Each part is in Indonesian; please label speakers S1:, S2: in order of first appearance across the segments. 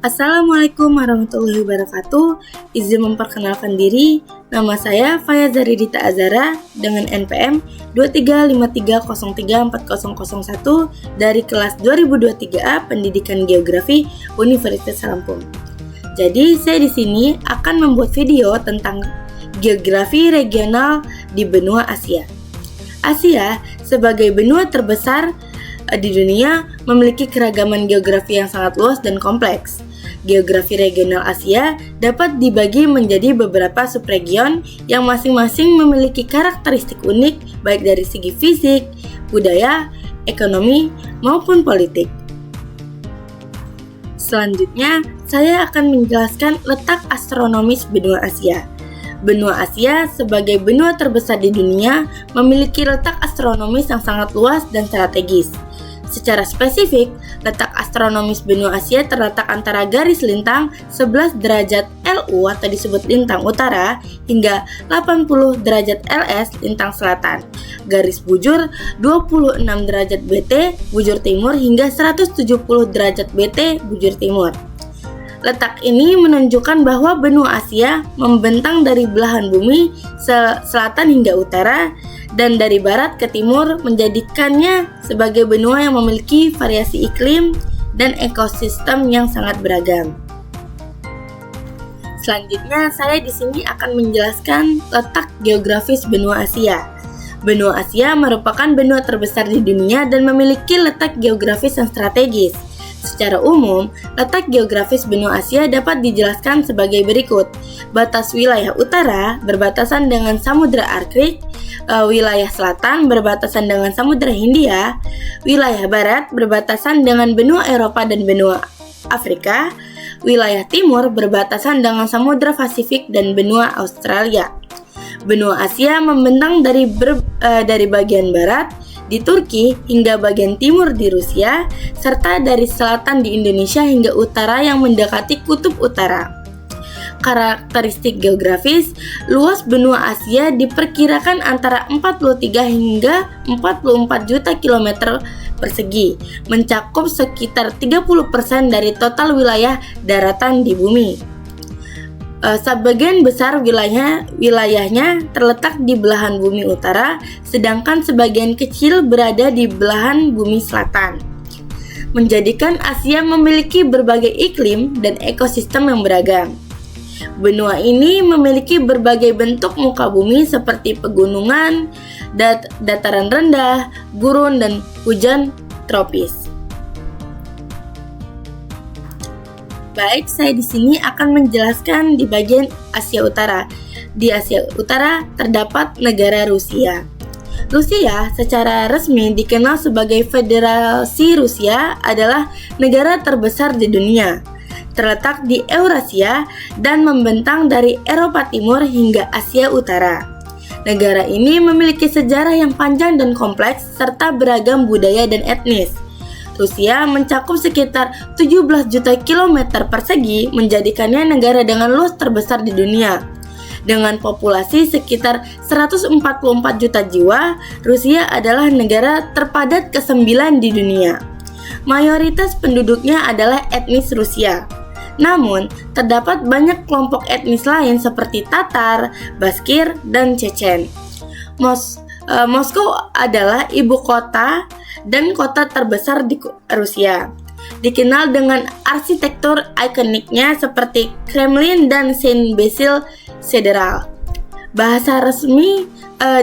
S1: Assalamualaikum warahmatullahi wabarakatuh. Izin memperkenalkan diri, nama saya Faya Zaridita Azara dengan NPM 2353034001 dari kelas 2023A Pendidikan Geografi Universitas Lampung. Jadi saya di sini akan membuat video tentang geografi regional di benua Asia. Asia sebagai benua terbesar di dunia memiliki keragaman geografi yang sangat luas dan kompleks. Geografi regional Asia dapat dibagi menjadi beberapa subregion yang masing-masing memiliki karakteristik unik baik dari segi fisik, budaya, ekonomi, maupun politik. Selanjutnya, saya akan menjelaskan letak astronomis benua Asia. Benua Asia sebagai benua terbesar di dunia memiliki letak astronomis yang sangat luas dan strategis. Secara spesifik, letak astronomis benua Asia terletak antara garis lintang 11 derajat LU atau disebut lintang utara hingga 80 derajat LS lintang selatan, garis bujur 26 derajat BT bujur timur hingga 170 derajat BT bujur timur. Letak ini menunjukkan bahwa benua Asia membentang dari belahan bumi selatan hingga utara dan dari barat ke timur, menjadikannya sebagai benua yang memiliki variasi iklim dan ekosistem yang sangat beragam. Selanjutnya, saya di sini akan menjelaskan letak geografis benua Asia. Benua Asia merupakan benua terbesar di dunia dan memiliki letak geografis yang strategis. Secara umum, letak geografis benua Asia dapat dijelaskan sebagai berikut. Batas wilayah utara berbatasan dengan Samudra Arktik, wilayah selatan berbatasan dengan Samudra Hindia, wilayah barat berbatasan dengan benua Eropa dan benua Afrika, wilayah timur berbatasan dengan Samudra Pasifik dan benua Australia. Benua Asia membentang dari bagian barat di Turki hingga bagian timur di Rusia, serta dari selatan di Indonesia hingga utara yang mendekati kutub utara. Karakteristik geografis, luas benua Asia diperkirakan antara 43 hingga 44 juta kilometer persegi, mencakup sekitar 30% dari total wilayah daratan di bumi. Sebagian besar wilayahnya terletak di belahan bumi utara, sedangkan sebagian kecil berada di belahan bumi selatan, menjadikan Asia memiliki berbagai iklim dan ekosistem yang beragam. Benua ini memiliki berbagai bentuk muka bumi seperti pegunungan, dataran rendah, gurun, dan hujan tropis. Baik, saya di sini akan menjelaskan di bagian Asia Utara. Di Asia Utara terdapat negara Rusia. Rusia secara resmi dikenal sebagai Federasi Rusia adalah negara terbesar di dunia. Terletak di Eurasia dan membentang dari Eropa Timur hingga Asia Utara. Negara ini memiliki sejarah yang panjang dan kompleks serta beragam budaya dan etnis. Rusia mencakup sekitar 17 juta kilometer persegi, menjadikannya negara dengan luas terbesar di dunia. Dengan populasi sekitar 144 juta jiwa, Rusia adalah negara terpadat ke-9 di dunia. Mayoritas penduduknya adalah etnis Rusia. Namun, terdapat banyak kelompok etnis lain seperti Tatar, Baskir, dan Chechen. Moskow adalah ibu kota dan kota terbesar di Rusia. Dikenal dengan arsitektur ikoniknya seperti Kremlin dan Saint Basil Cathedral. Bahasa resmi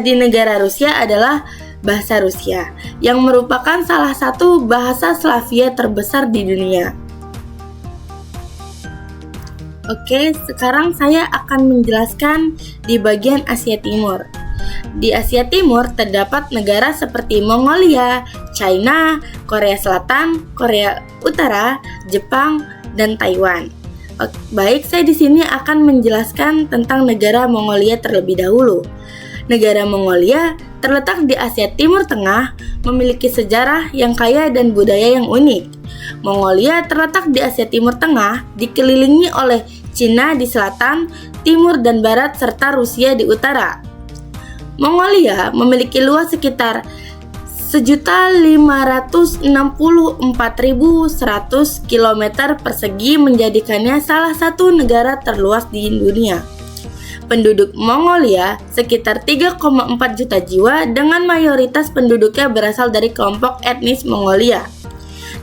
S1: di negara Rusia adalah bahasa Rusia, yang merupakan salah satu bahasa Slavia terbesar di dunia. Oke, sekarang saya akan menjelaskan di bagian Asia Timur. Di Asia Timur terdapat negara seperti Mongolia, China, Korea Selatan, Korea Utara, Jepang, dan Taiwan. Baik, saya di sini akan menjelaskan tentang negara Mongolia terlebih dahulu. Negara Mongolia terletak di Asia Timur Tengah, memiliki sejarah yang kaya dan budaya yang unik. Mongolia terletak di Asia Timur Tengah, dikelilingi oleh Cina di selatan, timur, dan barat, serta Rusia di utara. Mongolia memiliki luas sekitar 1.564.100 km persegi menjadikannya salah satu negara terluas di dunia. Penduduk Mongolia sekitar 3,4 juta jiwa dengan mayoritas penduduknya berasal dari kelompok etnis Mongolia.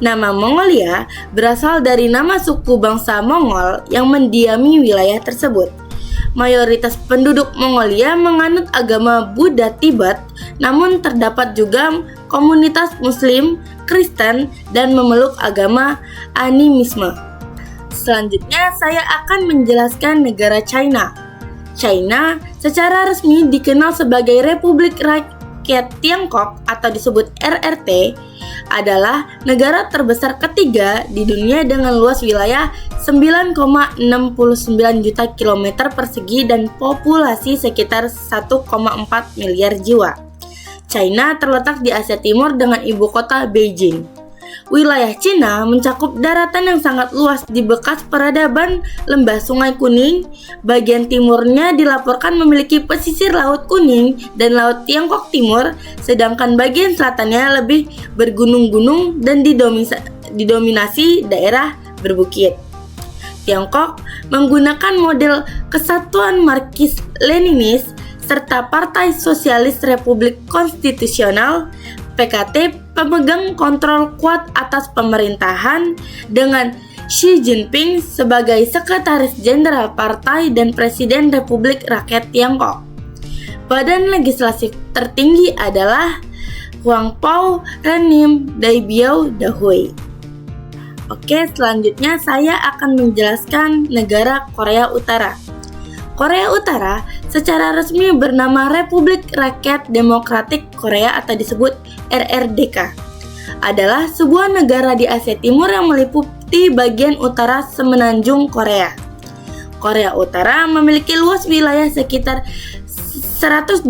S1: Nama Mongolia berasal dari nama suku bangsa Mongol yang mendiami wilayah tersebut. Mayoritas penduduk Mongolia menganut agama Buddha Tibet, namun terdapat juga komunitas Muslim, Kristen, dan memeluk agama animisme. Selanjutnya, saya akan menjelaskan negara China. China secara resmi dikenal sebagai Republik Rakyat Tiongkok atau disebut RRT, adalah negara terbesar ketiga di dunia dengan luas wilayah 9,69 juta kilometer persegi dan populasi sekitar 1,4 miliar jiwa. China terletak di Asia Timur dengan ibu kota Beijing. Wilayah Cina mencakup daratan yang sangat luas di bekas peradaban Lembah Sungai Kuning. Bagian timurnya dilaporkan memiliki pesisir Laut Kuning dan Laut Tiongkok Timur, sedangkan bagian selatannya lebih bergunung-gunung dan didominasi daerah berbukit. Tiongkok menggunakan model kesatuan Marxis-Leninis serta Partai Sosialis Republik Konstitusional PKT pemegang kontrol kuat atas pemerintahan dengan Xi Jinping sebagai Sekretaris Jenderal Partai dan Presiden Republik Rakyat Tiongkok. Badan legislatif tertinggi adalah Huangpo Renim Daibiao Dahui. Oke, selanjutnya saya akan menjelaskan negara Korea Utara. Korea Utara secara resmi bernama Republik Rakyat Demokratik Korea atau disebut RRDK. Adalah sebuah negara di Asia Timur yang meliputi bagian utara semenanjung Korea. Korea Utara memiliki luas wilayah sekitar 120.540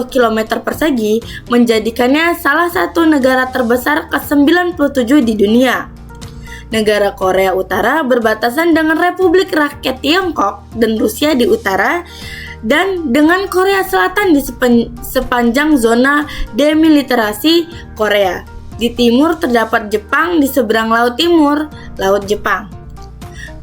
S1: km persegi, menjadikannya salah satu negara terbesar ke-97 di dunia. Negara Korea Utara berbatasan dengan Republik Rakyat Tiongkok dan Rusia di utara, dan dengan Korea Selatan di sepanjang zona demilitarisasi Korea. Di timur terdapat Jepang di seberang Laut Timur, Laut Jepang.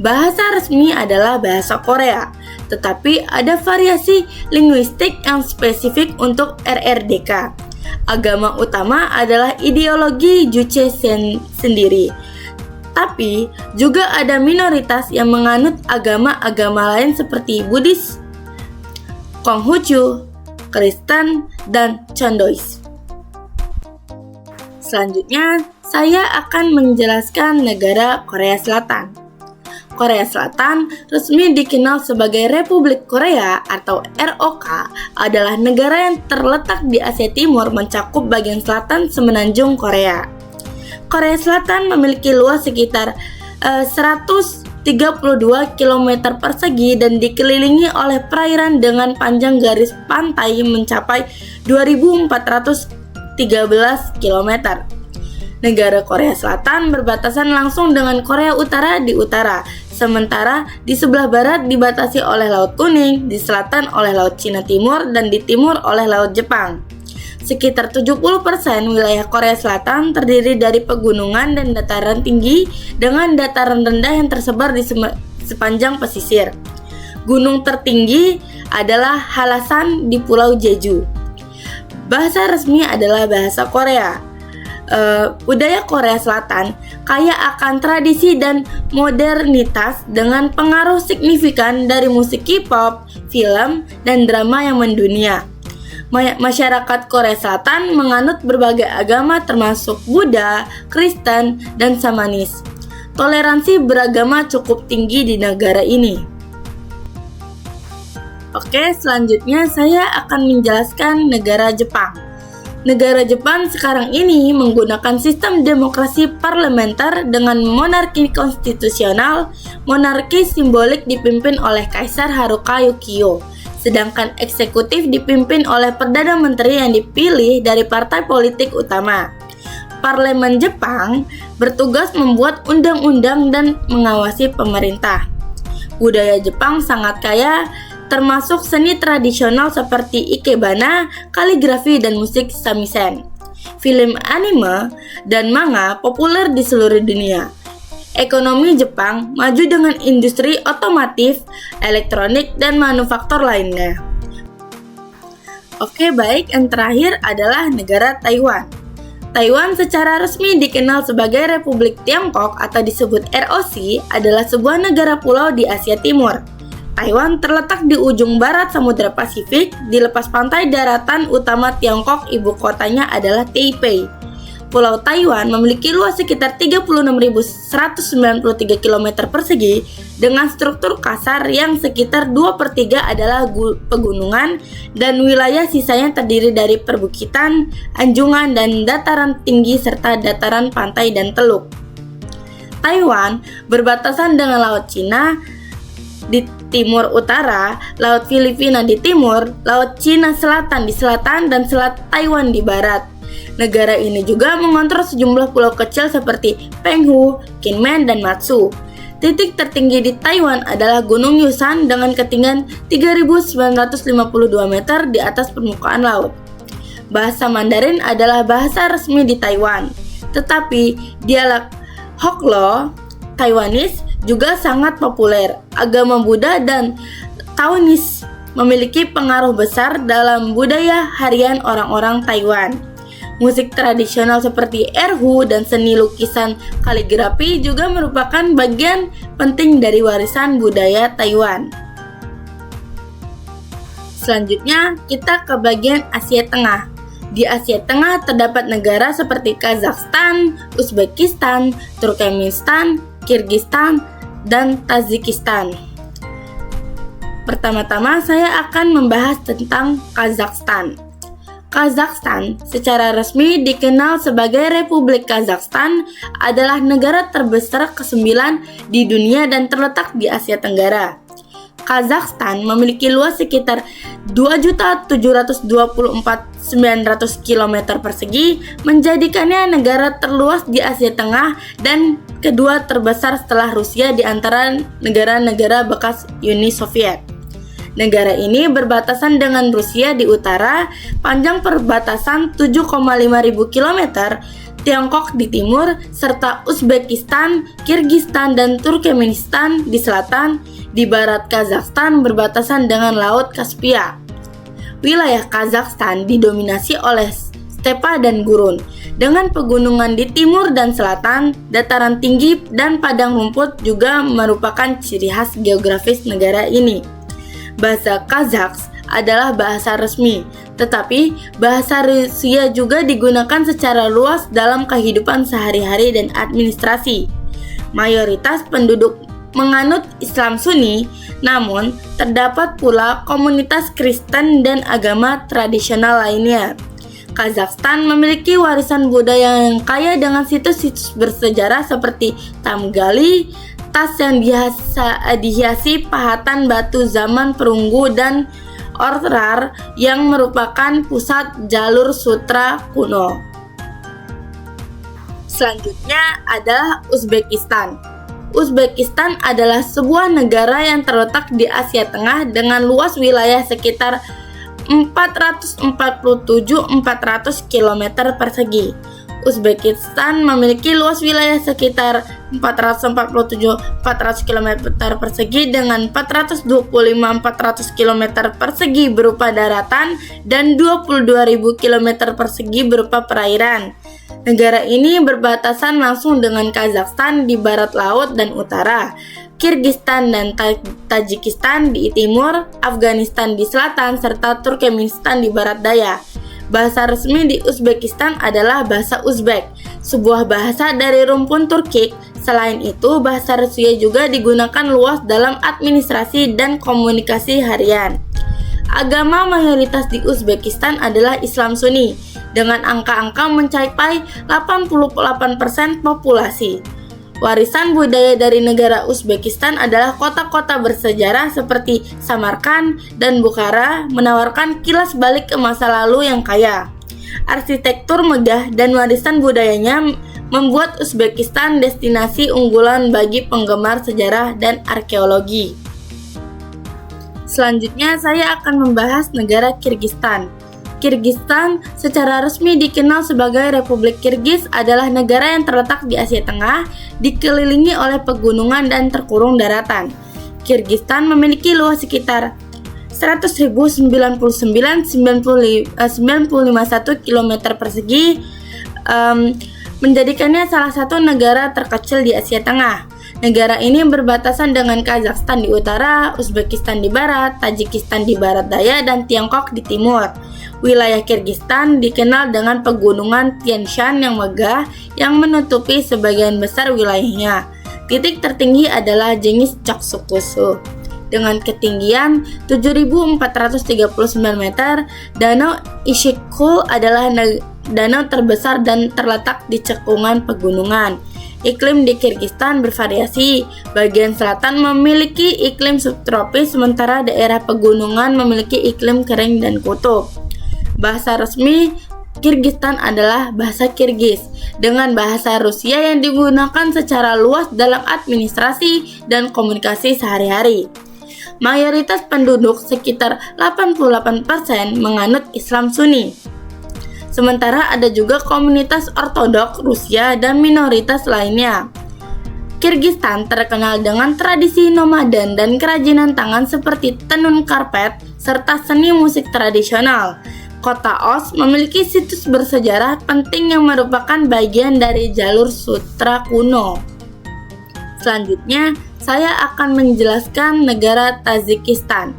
S1: Bahasa resmi adalah bahasa Korea, tetapi ada variasi linguistik yang spesifik untuk RRDK. Agama utama adalah ideologi Juche sendiri. Tapi juga ada minoritas yang menganut agama-agama lain seperti Buddhis, Konghucu, Kristen, dan Chindois. Selanjutnya, saya akan menjelaskan negara Korea Selatan. Korea Selatan resmi dikenal sebagai Republik Korea atau ROK, adalah negara yang terletak di Asia Timur mencakup bagian selatan semenanjung Korea. Korea Selatan memiliki luas sekitar 132 km persegi dan dikelilingi oleh perairan dengan panjang garis pantai mencapai 2.413 km. Negara Korea Selatan berbatasan langsung dengan Korea Utara di utara, sementara di sebelah barat dibatasi oleh Laut Kuning, di selatan oleh Laut Cina Timur, dan di timur oleh Laut Jepang. Sekitar 70% wilayah Korea Selatan terdiri dari pegunungan dan dataran tinggi dengan dataran rendah yang tersebar di sepanjang pesisir. Gunung tertinggi adalah Halasan di Pulau Jeju. Bahasa resmi adalah bahasa Korea. Budaya Korea Selatan kaya akan tradisi dan modernitas dengan pengaruh signifikan dari musik K-pop, film, dan drama yang mendunia. Masyarakat Korea Selatan menganut berbagai agama termasuk Buddha, Kristen, dan Shamanis. Toleransi beragama cukup tinggi di negara ini. Oke, selanjutnya saya akan menjelaskan negara Jepang. Negara Jepang sekarang ini menggunakan sistem demokrasi parlementer dengan monarki konstitusional. Monarki simbolik dipimpin oleh Kaisar Haruka Yukio, sedangkan eksekutif dipimpin oleh Perdana Menteri yang dipilih dari partai politik utama. Parlemen Jepang bertugas membuat undang-undang dan mengawasi pemerintah. Budaya Jepang sangat kaya termasuk seni tradisional seperti ikebana, kaligrafi, dan musik samisen. Film anime dan manga populer di seluruh dunia. Ekonomi Jepang maju dengan industri otomotif, elektronik, dan manufaktur lainnya. Oke, baik, yang terakhir adalah negara Taiwan. Taiwan secara resmi dikenal sebagai Republik Tiongkok atau disebut ROC, adalah sebuah negara pulau di Asia Timur. Taiwan terletak di ujung barat Samudra Pasifik, di lepas pantai daratan utama Tiongkok, ibu kotanya adalah Taipei. Pulau Taiwan memiliki luas sekitar 36.193 km persegi dengan struktur kasar yang sekitar 2/3 adalah pegunungan dan wilayah sisanya terdiri dari perbukitan, anjungan, dan dataran tinggi serta dataran pantai dan teluk. Taiwan berbatasan dengan Laut Cina di timur utara, Laut Filipina di timur, Laut Cina Selatan di selatan, dan Selat Taiwan di barat. Negara ini juga mengontrol sejumlah pulau kecil seperti Penghu, Kinmen, dan Matsu. Titik tertinggi di Taiwan adalah Gunung Yusan dengan ketinggian 3.952 meter di atas permukaan laut. Bahasa Mandarin adalah bahasa resmi di Taiwan, tetapi dialek Hoklo Taiwanese juga sangat populer. Agama Buddha dan Taoisme memiliki pengaruh besar dalam budaya harian orang-orang Taiwan. Musik tradisional seperti erhu dan seni lukisan kaligrafi juga merupakan bagian penting dari warisan budaya Taiwan. Selanjutnya, kita ke bagian Asia Tengah. Di Asia Tengah terdapat negara seperti Kazakhstan, Uzbekistan, Turkmenistan, Kirgistan, dan Tajikistan. Pertama-tama saya akan membahas tentang Kazakhstan. Kazakhstan secara resmi dikenal sebagai Republik Kazakhstan, adalah negara terbesar ke-9 di dunia dan terletak di Asia Tenggara. Kazakhstan memiliki luas sekitar 2.724.900 km persegi, menjadikannya negara terluas di Asia Tengah dan kedua terbesar setelah Rusia di antara negara-negara bekas Uni Soviet. Negara ini berbatasan dengan Rusia di utara, panjang perbatasan 7,5 ribu kilometer, Tiongkok di timur, serta Uzbekistan, Kirgistan, dan Turkmenistan di selatan. Di barat Kazakhstan berbatasan dengan Laut Kaspia. Wilayah Kazakhstan didominasi oleh stepa dan gurun, dengan pegunungan di timur dan selatan. Dataran tinggi dan padang rumput juga merupakan ciri khas geografis negara ini. Bahasa Kazakh adalah bahasa resmi, tetapi bahasa Rusia juga digunakan secara luas dalam kehidupan sehari-hari dan administrasi. Mayoritas penduduk menganut Islam Sunni, namun terdapat pula komunitas Kristen dan agama tradisional lainnya. Kazakhstan memiliki warisan budaya yang kaya dengan situs-situs bersejarah seperti Tamgali, tas yang dihiasi pahatan batu zaman perunggu, dan Ortar yang merupakan pusat jalur sutra kuno. Selanjutnya adalah Uzbekistan. Uzbekistan adalah sebuah negara yang terletak di Asia Tengah dengan luas wilayah sekitar 447.400 km persegi. Uzbekistan memiliki luas wilayah sekitar 447.400 km persegi dengan 425.400 km persegi berupa daratan dan 22.000 km persegi berupa perairan. Negara ini berbatasan langsung dengan Kazakhstan di barat laut dan utara, Kirgistan dan Tajikistan di timur, Afghanistan di selatan, serta Turkmenistan di barat daya. Bahasa resmi di Uzbekistan adalah bahasa Uzbek, sebuah bahasa dari rumpun Turkik. Selain itu, bahasa Rusia juga digunakan luas dalam administrasi dan komunikasi harian. Agama mayoritas di Uzbekistan adalah Islam Sunni, dengan angka-angka mencapai 88% populasi. Warisan budaya dari negara Uzbekistan adalah kota-kota bersejarah seperti Samarkand dan Bukhara, menawarkan kilas balik ke masa lalu yang kaya. Arsitektur megah dan warisan budayanya membuat Uzbekistan destinasi unggulan bagi penggemar sejarah dan arkeologi. Selanjutnya saya akan membahas negara Kirgistan. Kirgistan secara resmi dikenal sebagai Republik Kirgis adalah negara yang terletak di Asia Tengah, dikelilingi oleh pegunungan dan terkurung daratan. Kirgistan memiliki luas sekitar 100.099,951 km persegi, menjadikannya salah satu negara terkecil di Asia Tengah. Negara ini berbatasan dengan Kazakhstan di utara, Uzbekistan di barat, Tajikistan di barat daya, dan Tiongkok di timur. Wilayah Kirgistan dikenal dengan pegunungan Tian Shan yang megah yang menutupi sebagian besar wilayahnya. Titik tertinggi adalah Jengis Choksukusu dengan ketinggian 7.439 meter. Danau Ishikul adalah danau terbesar dan terletak di cekungan pegunungan. Iklim di Kirgistan bervariasi. Bagian selatan memiliki iklim subtropis, sementara daerah pegunungan memiliki iklim kering dan kutub. Bahasa resmi Kirgistan adalah bahasa Kirgis, dengan bahasa Rusia yang digunakan secara luas dalam administrasi dan komunikasi sehari-hari. Mayoritas penduduk, sekitar 88%, menganut Islam Sunni. Sementara ada juga komunitas Ortodoks Rusia dan minoritas lainnya. Kirgistan terkenal dengan tradisi nomaden dan kerajinan tangan seperti tenun karpet serta seni musik tradisional. Kota Osh memiliki situs bersejarah penting yang merupakan bagian dari jalur sutra kuno. Selanjutnya, saya akan menjelaskan negara Tajikistan.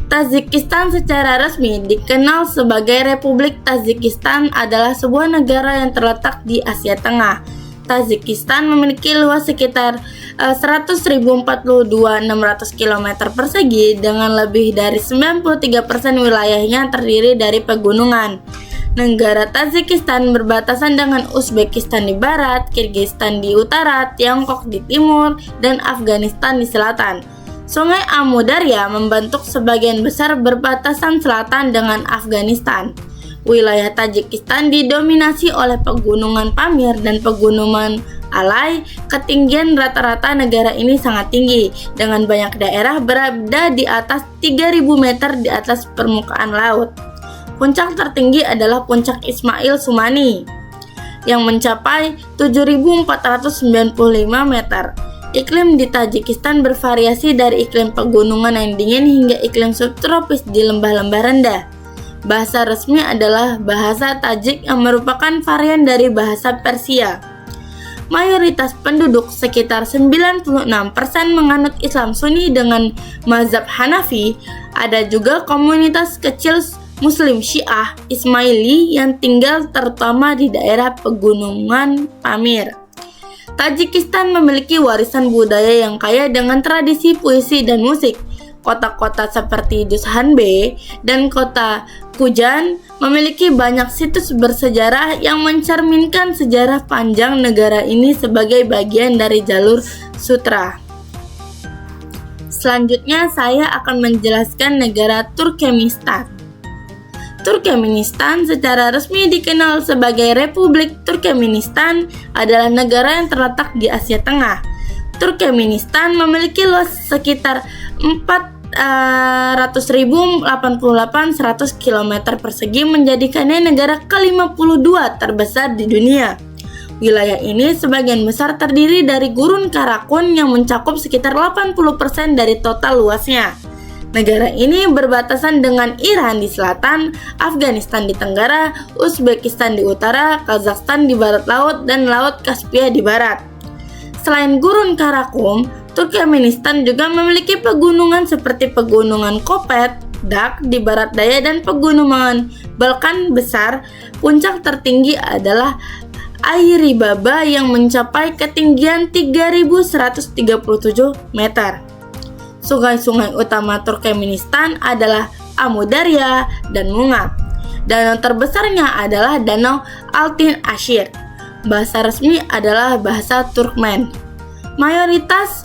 S1: Tajikistan secara resmi dikenal sebagai Republik Tajikistan adalah sebuah negara yang terletak di Asia Tengah. Tajikistan memiliki luas sekitar 100.042.600 km persegi dengan lebih dari 93% wilayahnya terdiri dari pegunungan. Negara Tajikistan berbatasan dengan Uzbekistan di barat, Kirgistan di utara, Tiongkok di timur, dan Afghanistan di selatan. Sungai Amudarya membentuk sebagian besar berbatasan selatan dengan Afghanistan. Wilayah Tajikistan didominasi oleh pegunungan Pamir dan pegunungan Alai. Ketinggian rata-rata negara ini sangat tinggi, dengan banyak daerah berada di atas 3.000 meter di atas permukaan laut. Puncak tertinggi adalah Puncak Ismail Sumani yang mencapai 7.495 meter. Iklim di Tajikistan bervariasi dari iklim pegunungan yang dingin hingga iklim subtropis di lembah-lembah rendah. Bahasa resmi adalah bahasa Tajik yang merupakan varian dari bahasa Persia. Mayoritas penduduk, sekitar 96%, menganut Islam Sunni dengan mazhab Hanafi. Ada juga komunitas kecil Muslim Syiah Ismaili yang tinggal terutama di daerah pegunungan Pamir. Tajikistan memiliki warisan budaya yang kaya dengan tradisi puisi dan musik. Kota-kota seperti Dushanbe dan kota Kujan memiliki banyak situs bersejarah yang mencerminkan sejarah panjang negara ini sebagai bagian dari jalur sutra. Selanjutnya saya akan menjelaskan negara Turkmenistan. Turkmenistan secara resmi dikenal sebagai Republik Turkmenistan adalah negara yang terletak di Asia Tengah. Turkmenistan memiliki luas sekitar 400.088 km persegi, menjadikannya negara ke-52 terbesar di dunia. Wilayah ini sebagian besar terdiri dari gurun Karakun yang mencakup sekitar 80% dari total luasnya. Negara ini berbatasan dengan Iran di selatan, Afghanistan di tenggara, Uzbekistan di utara, Kazakhstan di barat laut, dan Laut Kaspia di barat. Selain gurun Karakum, Turkmenistan juga memiliki pegunungan seperti pegunungan Kopet, Dak di barat daya, dan pegunungan Balkan besar. Puncak tertinggi adalah Airi Baba yang mencapai ketinggian 3.137 meter. Sungai-sungai utama Turkmenistan adalah Amudarya dan Mungab. Danau terbesarnya adalah Danau Altin Ashir. Bahasa resmi adalah bahasa Turkmen. Mayoritas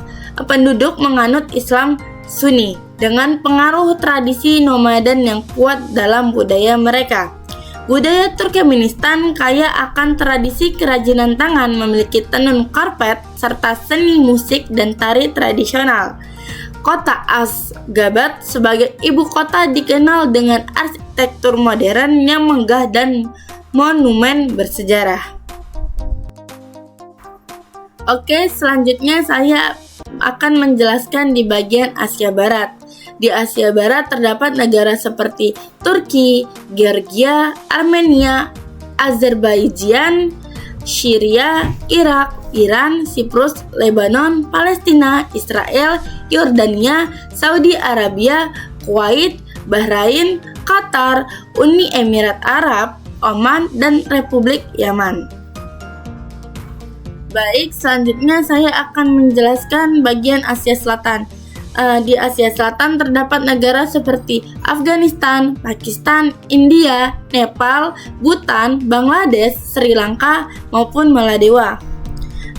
S1: penduduk menganut Islam Sunni dengan pengaruh tradisi nomaden yang kuat dalam budaya mereka. Budaya Turkmenistan kaya akan tradisi kerajinan tangan, memiliki tenun karpet, serta seni musik dan tari tradisional. Kota Ashgabat sebagai ibu kota dikenal dengan arsitektur modern yang megah dan monumen bersejarah. Oke, selanjutnya saya akan menjelaskan di bagian Asia Barat. Di Asia Barat terdapat negara seperti Turki, Georgia, Armenia, Azerbaijan, Syria, Irak, Iran, Siprus, Lebanon, Palestina, Israel, Yordania, Saudi Arabia, Kuwait, Bahrain, Qatar, Uni Emirat Arab, Oman, dan Republik Yaman. Baik, selanjutnya saya akan menjelaskan bagian Asia Selatan. Di Asia Selatan terdapat negara seperti Afghanistan, Pakistan, India, Nepal, Bhutan, Bangladesh, Sri Lanka, maupun Maladewa.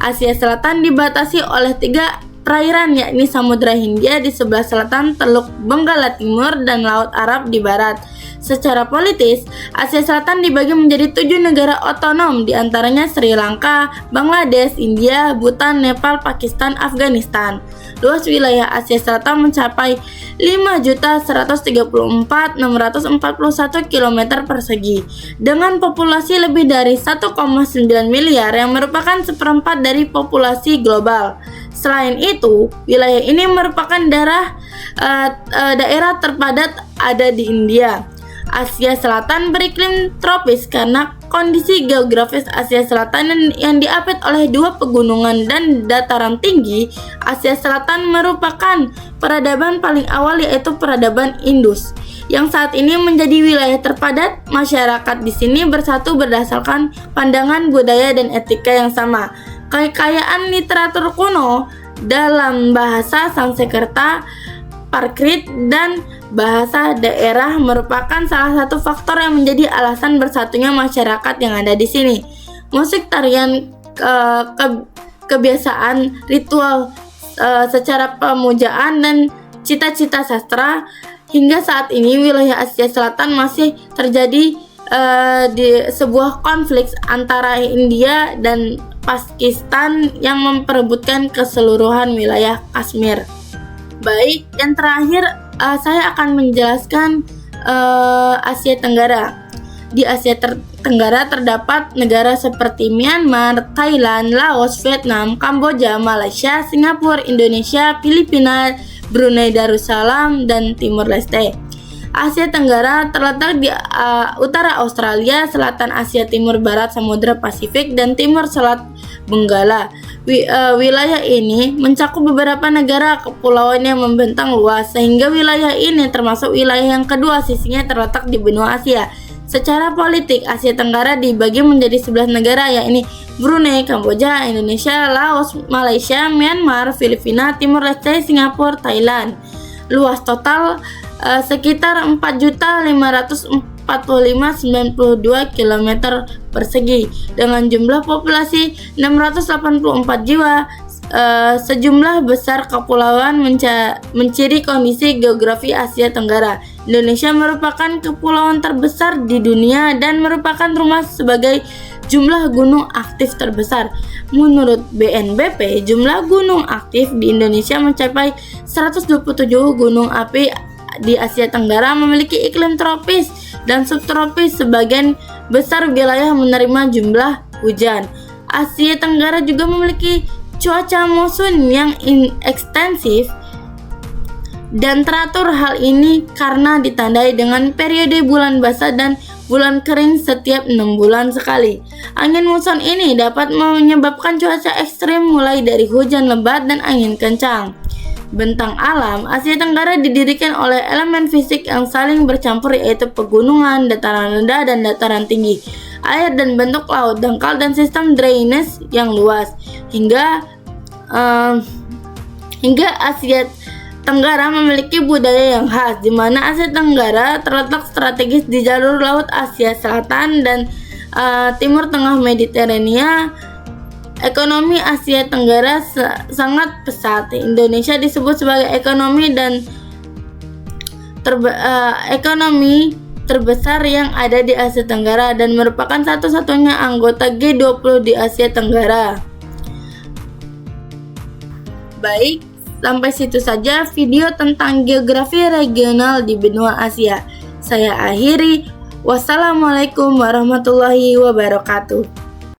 S1: Asia Selatan dibatasi oleh 3 perairan, yakni Samudra Hindia di sebelah selatan, Teluk Benggala Timur, dan Laut Arab di barat. Secara politis, Asia Selatan dibagi menjadi 7 negara otonom, diantaranya Sri Lanka, Bangladesh, India, Bhutan, Nepal, Pakistan, Afghanistan. Luas wilayah Asia Selatan mencapai 5.134.641 km persegi, dengan populasi lebih dari 1,9 miliar yang merupakan seperempat dari populasi global. Selain itu, wilayah ini merupakan daerah terpadat ada di India. Asia Selatan beriklim tropis karena kondisi geografis Asia Selatan yang diapit oleh 2 pegunungan dan dataran tinggi. Asia Selatan merupakan peradaban paling awal, yaitu peradaban Indus, yang saat ini menjadi wilayah terpadat. Masyarakat di sini bersatu berdasarkan pandangan, budaya, dan etika yang sama. Kekayaan literatur kuno dalam bahasa Sanskerta, Prakrit, dan bahasa daerah merupakan salah satu faktor yang menjadi alasan bersatunya masyarakat yang ada di sini. Musik, tarian, kebiasaan, ritual secara pemujaan, dan cita-cita sastra. Hingga saat ini wilayah Asia Selatan masih terjadi di sebuah konflik antara India dan Pakistan yang memperebutkan keseluruhan wilayah Kashmir. Baik, yang terakhir saya akan menjelaskan Asia Tenggara. Di Asia Tenggara terdapat negara seperti Myanmar, Thailand, Laos, Vietnam, Kamboja, Malaysia, Singapura, Indonesia, Filipina, Brunei Darussalam, dan Timor Leste. Asia Tenggara terletak di utara Australia, selatan Asia Timur, barat Samudra Pasifik, dan timur Selat Benggala. Wilayah ini mencakup beberapa negara kepulauan yang membentang luas, sehingga wilayah ini termasuk wilayah yang kedua sisinya terletak di benua Asia. Secara politik, Asia Tenggara dibagi menjadi 11 negara, yakni Brunei, Kamboja, Indonesia, Laos, Malaysia, Myanmar, Filipina, Timor Leste, Singapura, Thailand. Luas total sekitar 4.545.092 km persegi, dengan jumlah populasi 684 jiwa. Sejumlah besar kepulauan menciri kondisi geografi Asia Tenggara. Indonesia merupakan kepulauan terbesar di dunia dan merupakan rumah sebagai jumlah gunung aktif terbesar. Menurut BNPB, jumlah gunung aktif di Indonesia mencapai 127 gunung api. Di Asia Tenggara memiliki iklim tropis dan subtropis, sebagian besar wilayah menerima jumlah hujan. Asia Tenggara juga memiliki cuaca monsun yang ekstensif dan teratur. Hal ini karena ditandai dengan periode bulan basah dan bulan kering setiap 6 bulan sekali. Angin muson ini dapat menyebabkan cuaca ekstrim, mulai dari hujan lebat dan angin kencang. Bentang alam Asia Tenggara didirikan oleh elemen fisik yang saling bercampur, yaitu pegunungan, dataran rendah, dan dataran tinggi, air dan bentuk laut dangkal, dan sistem drainase yang luas. Hingga Asia Tenggara memiliki budaya yang khas, di mana Asia Tenggara terletak strategis di jalur laut Asia Selatan dan Timur Tengah Mediterania. Ekonomi Asia Tenggara sangat pesat. Indonesia disebut sebagai ekonomi terbesar yang ada di Asia Tenggara dan merupakan satu-satunya anggota G20 di Asia Tenggara. Baik, sampai situ saja video tentang geografi regional di benua Asia. Saya akhiri. Wassalamualaikum warahmatullahi wabarakatuh.